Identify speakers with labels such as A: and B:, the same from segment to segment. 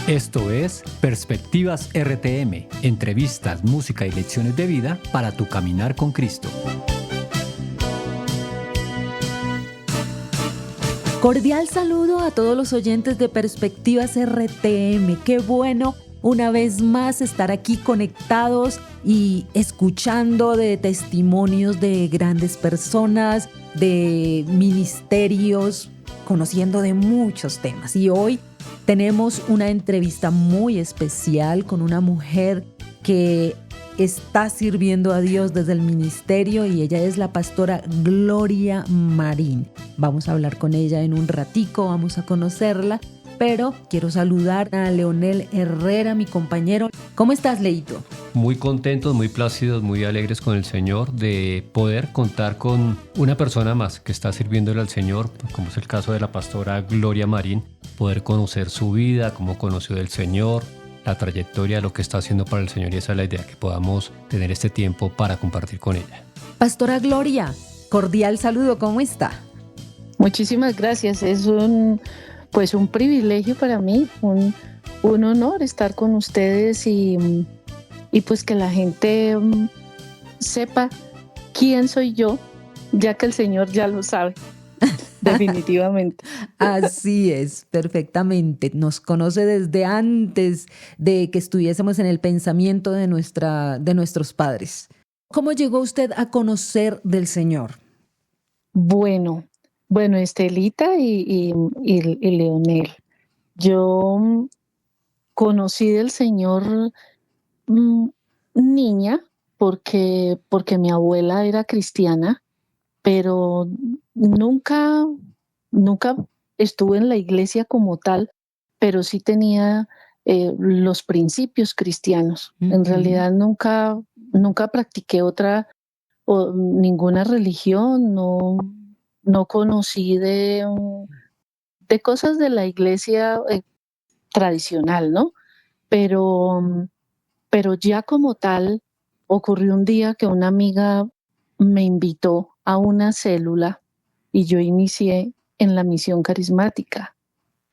A: Esto es Perspectivas RTM, entrevistas, música y lecciones de vida para tu caminar con Cristo.
B: Cordial saludo a todos los oyentes de Perspectivas RTM. Qué bueno una vez más estar aquí conectados y escuchando de testimonios de grandes personas, de ministerios, conociendo de muchos temas. Y hoy tenemos una entrevista muy especial con una mujer que está sirviendo a Dios desde el ministerio y ella es la pastora Gloria Marín. Vamos a hablar con ella en un ratico, vamos a conocerla, pero quiero saludar a Leonel Herrera, mi compañero. ¿Cómo estás, Leito?
C: Muy contentos, muy plácidos, muy alegres con el Señor de poder contar con una persona más que está sirviéndole al Señor, como es el caso de la pastora Gloria Marín, poder conocer su vida, cómo conoció del Señor, la trayectoria, lo que está haciendo para el Señor, y esa es la idea, que podamos tener este tiempo para compartir con ella.
B: Pastora Gloria, cordial saludo, ¿cómo está?
D: Muchísimas gracias, es un privilegio para mí, un honor estar con ustedes y pues que la gente sepa quién soy yo, ya que el Señor ya lo sabe. Definitivamente.
B: Así es, perfectamente. Nos conoce desde antes de que estuviésemos en el pensamiento de nuestros padres. ¿Cómo llegó usted a conocer del Señor?
D: Bueno, Estelita y Leonel. Yo conocí del Señor niña porque mi abuela era cristiana, pero nunca estuve en la iglesia como tal, pero sí tenía los principios cristianos. Uh-huh. En realidad nunca practiqué ninguna religión, no conocí de cosas de la iglesia tradicional, ¿no? Pero ya como tal, ocurrió un día que una amiga me invitó a una célula y yo inicié en la misión carismática,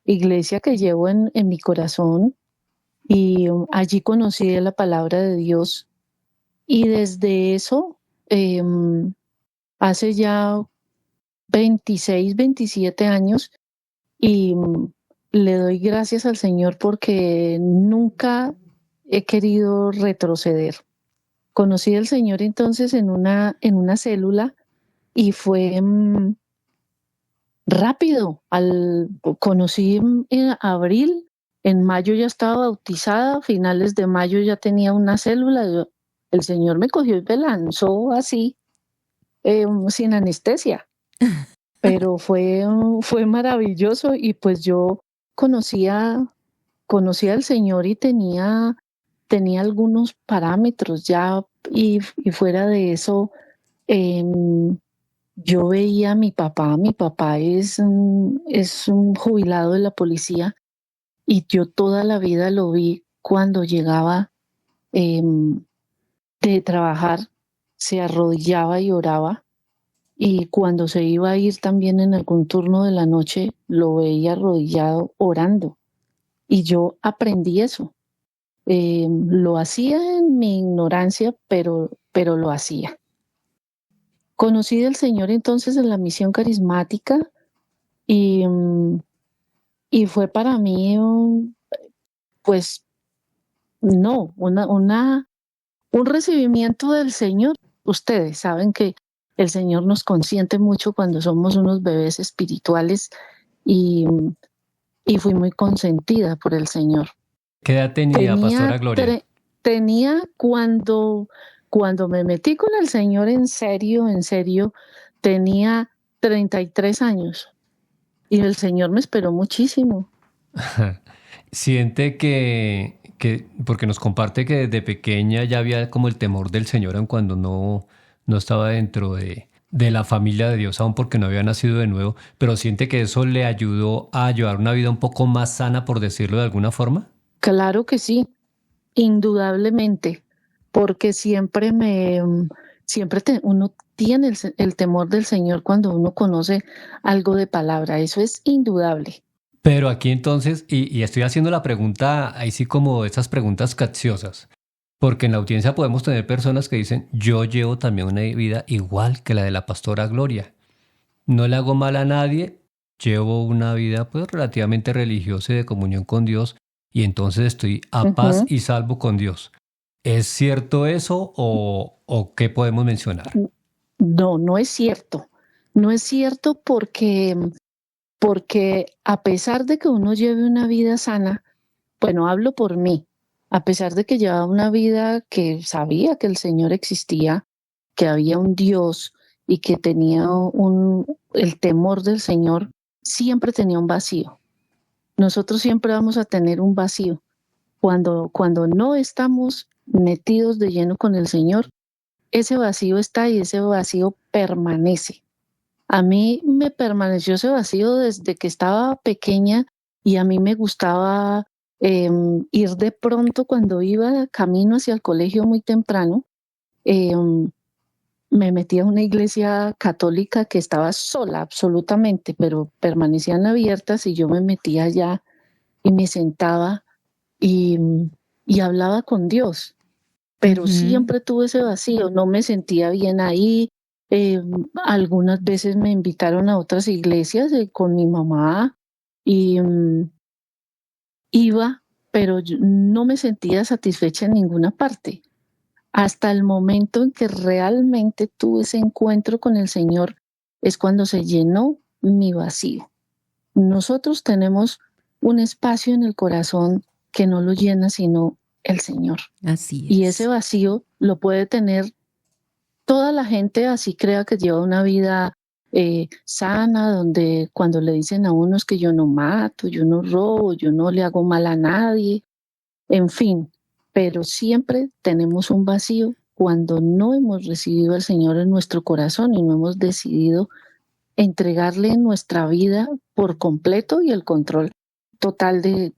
D: iglesia que llevo en mi corazón, y allí conocí la palabra de Dios. Y desde eso, hace ya 26, 27 años, y le doy gracias al Señor porque nunca he querido retroceder. Conocí al Señor entonces en una célula y fue rápido. Conocí en abril, en mayo ya estaba bautizada, a finales de mayo ya tenía una célula. El Señor me cogió y me lanzó así, sin anestesia. Pero fue maravilloso, y pues yo conocía al Señor y tenía algunos parámetros ya, y fuera de eso, yo veía a mi papá es un jubilado de la policía, y yo toda la vida lo vi cuando llegaba de trabajar, se arrodillaba y oraba. Y cuando se iba a ir también en algún turno de la noche, lo veía arrodillado orando. Y yo aprendí eso. Lo hacía en mi ignorancia, pero lo hacía. Conocí del Señor entonces en la misión carismática, y fue para mí un recibimiento del Señor. Ustedes saben que el Señor nos consiente mucho cuando somos unos bebés espirituales, y fui muy consentida por el Señor.
C: ¿Qué edad tenía Pastora Gloria?
D: Tenía cuando me metí con el Señor en serio, tenía 33 años. Y el Señor me esperó muchísimo.
C: Siente que, porque nos comparte que desde pequeña ya había como el temor del Señor, aun cuando no estaba dentro de la familia de Dios, aún porque no había nacido de nuevo, pero siente que eso le ayudó a llevar una vida un poco más sana, por decirlo de alguna forma.
D: Claro que sí, indudablemente, porque uno tiene el temor del Señor cuando uno conoce algo de palabra, eso es indudable.
C: Pero aquí entonces, y estoy haciendo la pregunta, ahí sí como esas preguntas capciosas, porque en la audiencia podemos tener personas que dicen, yo llevo también una vida igual que la de la pastora Gloria. No le hago mal a nadie, llevo una vida pues relativamente religiosa y de comunión con Dios, y entonces estoy a paz
D: Ujú.
C: y salvo con Dios. ¿Es cierto eso o qué podemos mencionar?
D: No, no es cierto. No es cierto porque a pesar de que uno lleve una vida sana, bueno, hablo por mí, a pesar de que llevaba una vida que sabía que el Señor existía, que había un Dios y que tenía el temor del Señor, siempre tenía un vacío. Nosotros siempre vamos a tener un vacío. Cuando no estamos metidos de lleno con el Señor, ese vacío está y ese vacío permanece. A mí me permaneció ese vacío desde que estaba pequeña y a mí me gustaba ir de pronto cuando iba camino hacia el colegio muy temprano. Me metí a una iglesia católica que estaba sola absolutamente, pero permanecían abiertas y yo me metía allá y me sentaba y, y hablaba con Dios, pero
B: Ujú.
D: siempre tuve ese vacío, no me sentía bien ahí. Eh, Algunas veces me invitaron a otras iglesias con mi mamá y iba, pero yo no me sentía satisfecha en ninguna parte. Hasta el momento en que realmente tuve ese encuentro con el Señor es cuando se llenó mi vacío. Nosotros tenemos un espacio en el corazón que no lo llena sino el Señor.
B: Así
D: Y ese
B: es.
D: vacío lo puede tener toda la gente, así crea que lleva una vida sana, donde cuando le dicen a uno es que yo no mato, yo no robo, yo no le hago mal a nadie, en fin, pero siempre tenemos un vacío cuando no hemos recibido al Señor en nuestro corazón y no hemos decidido entregarle nuestra vida por completo y el control total de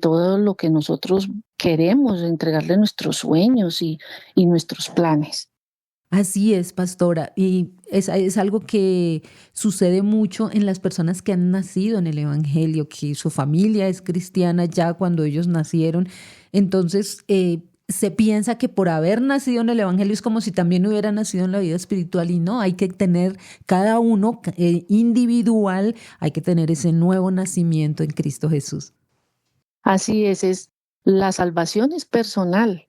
D: todo lo que nosotros queremos, entregarle nuestros sueños y nuestros planes.
B: Así es, pastora, y es algo que sucede mucho en las personas que han nacido en el Evangelio, que su familia es cristiana ya cuando ellos nacieron. Entonces, se piensa que por haber nacido en el Evangelio es como si también hubiera nacido en la vida espiritual y no, hay que tener cada uno individual, hay que tener ese nuevo nacimiento en Cristo Jesús.
D: Así es la salvación es personal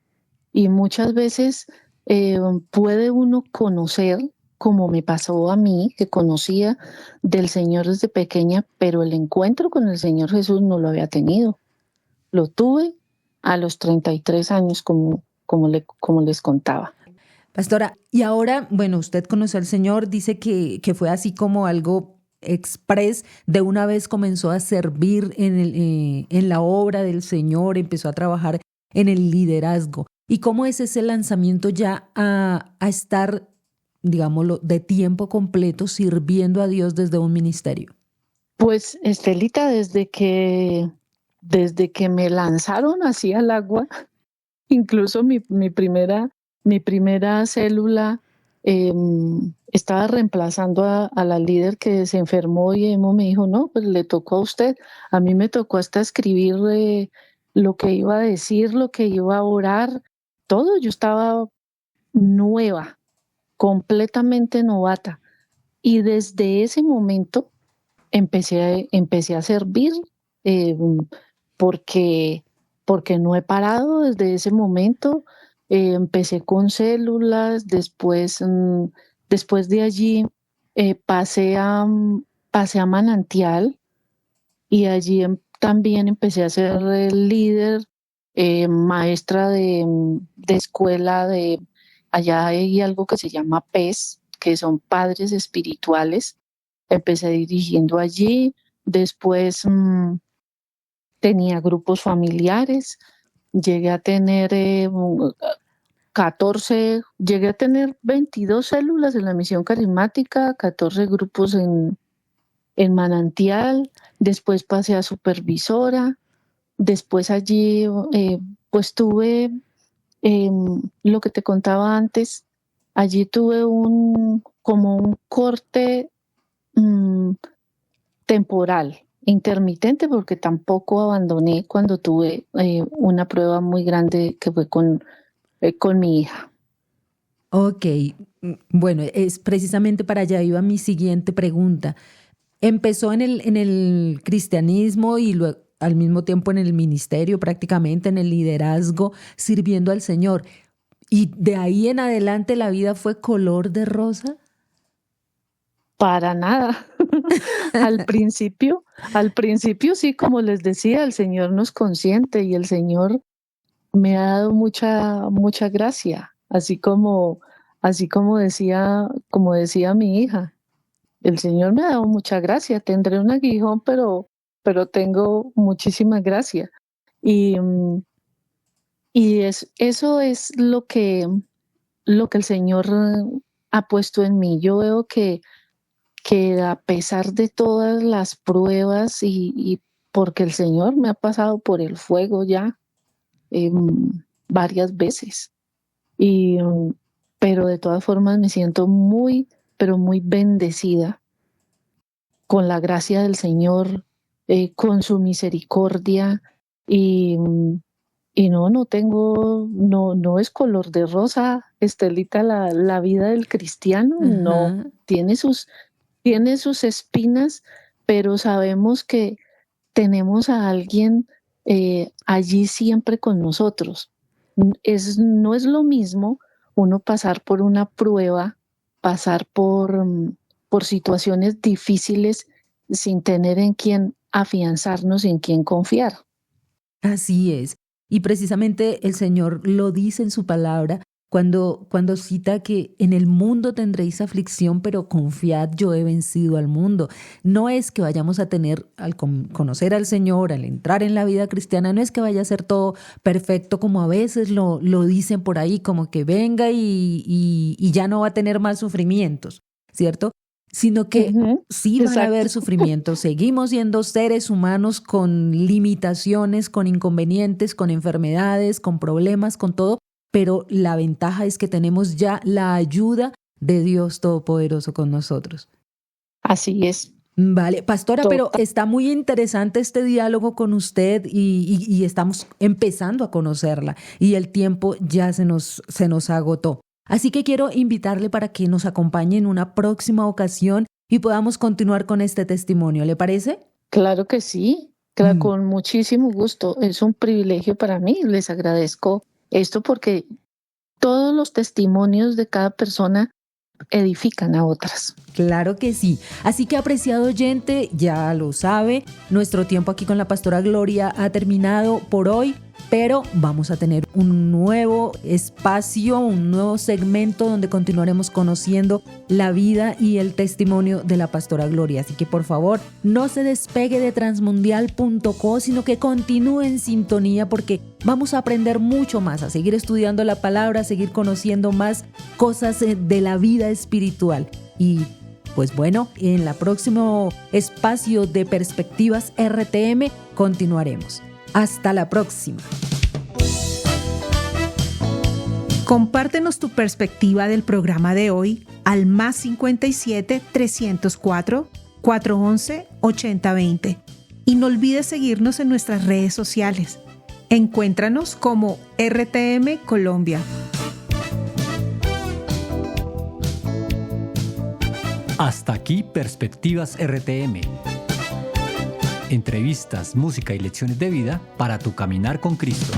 D: y muchas veces eh, puede uno conocer, como me pasó a mí, que conocía del Señor desde pequeña, pero el encuentro con el Señor Jesús no lo había tenido. Lo tuve a los 33 años, como les contaba.
B: Pastora, y ahora, bueno, usted conoció al Señor, dice que fue así como algo express, de una vez comenzó a servir en la obra del Señor, empezó a trabajar en el liderazgo. ¿Y cómo es ese lanzamiento ya a estar, digámoslo, de tiempo completo sirviendo a Dios desde un ministerio?
D: Pues, Estelita, desde que me lanzaron así al agua, incluso mi primera célula estaba reemplazando a la líder que se enfermó y Emo me dijo, no, pues le tocó a usted. A mí me tocó hasta escribir lo que iba a decir, lo que iba a orar, todo. Yo estaba nueva, completamente novata. Y desde ese momento empecé a servir eh, porque, porque no he parado desde ese momento. Empecé con células, después de allí pasé a Manantial y allí también empecé a ser el líder, maestra de escuela allá hay algo que se llama PES, que son padres espirituales. Empecé dirigiendo allí, después tenía grupos familiares, llegué a tener 14, llegué a tener 22 células en la misión carismática, 14 grupos en Manantial, después pasé a supervisora, después allí pues tuve lo que te contaba antes, allí tuve como un corte mm, temporal intermitente, porque tampoco abandoné cuando tuve una prueba muy grande que fue con mi hija.
B: Ok, bueno, es precisamente para allá iba mi siguiente pregunta. Empezó en el cristianismo y luego, al mismo tiempo en el ministerio, prácticamente en el liderazgo, sirviendo al Señor. ¿Y de ahí en adelante la vida fue color de rosa?
D: Para nada. Al principio sí, como les decía, el Señor nos consiente y el Señor me ha dado mucha gracia, como decía mi hija. El Señor me ha dado mucha gracia. Tendré un aguijón, pero tengo muchísima gracia. Y eso es lo que el Señor ha puesto en mí. Yo veo que a pesar de todas las pruebas y porque el Señor me ha pasado por el fuego ya varias veces, pero de todas formas me siento muy, pero muy bendecida con la gracia del Señor, con su misericordia y no es color de rosa, Estelita, la vida del cristiano.
B: Ajá.
D: No, tiene sus espinas, pero sabemos que tenemos a alguien allí siempre con nosotros. No es lo mismo uno pasar por una prueba, pasar por situaciones difíciles sin tener en quién afianzarnos y en quién confiar.
B: Así es. Y precisamente el Señor lo dice en su palabra cuando cita que en el mundo tendréis aflicción, pero confiad, yo he vencido al mundo. No es que vayamos a tener, al conocer al Señor, al entrar en la vida cristiana, no es que vaya a ser todo perfecto como a veces lo dicen por ahí, como que venga y ya no va a tener más sufrimientos, ¿cierto? Sino que sí van a haber sufrimientos. Seguimos siendo seres humanos con limitaciones, con inconvenientes, con enfermedades, con problemas, con todo, pero la ventaja es que tenemos ya la ayuda de Dios Todopoderoso con nosotros.
D: Así es.
B: Vale, pastora, pero está muy interesante este diálogo con usted y estamos empezando a conocerla y el tiempo ya se nos agotó. Así que quiero invitarle para que nos acompañe en una próxima ocasión y podamos continuar con este testimonio. ¿Le parece?
D: Claro que sí, con muchísimo gusto. Es un privilegio para mí. Les agradezco esto porque todos los testimonios de cada persona edifican a otras.
B: Claro que sí. Así que, apreciado oyente, ya lo sabe, nuestro tiempo aquí con la pastora Gloria ha terminado por hoy, pero vamos a tener un nuevo espacio, un nuevo segmento donde continuaremos conociendo la vida y el testimonio de la pastora Gloria. Así que, por favor, no se despegue de transmundial.co, sino que continúe en sintonía porque vamos a aprender mucho más, a seguir estudiando la palabra, a seguir conociendo más cosas de la vida espiritual. Y pues bueno, en el próximo espacio de Perspectivas RTM continuaremos. Hasta la próxima.
E: Compártenos tu perspectiva del programa de hoy al +57 304 411 8020 y no olvides seguirnos en nuestras redes sociales. Encuéntranos como RTM Colombia.
A: Hasta aquí Perspectivas RTM. Entrevistas, música y lecciones de vida para tu caminar con Cristo.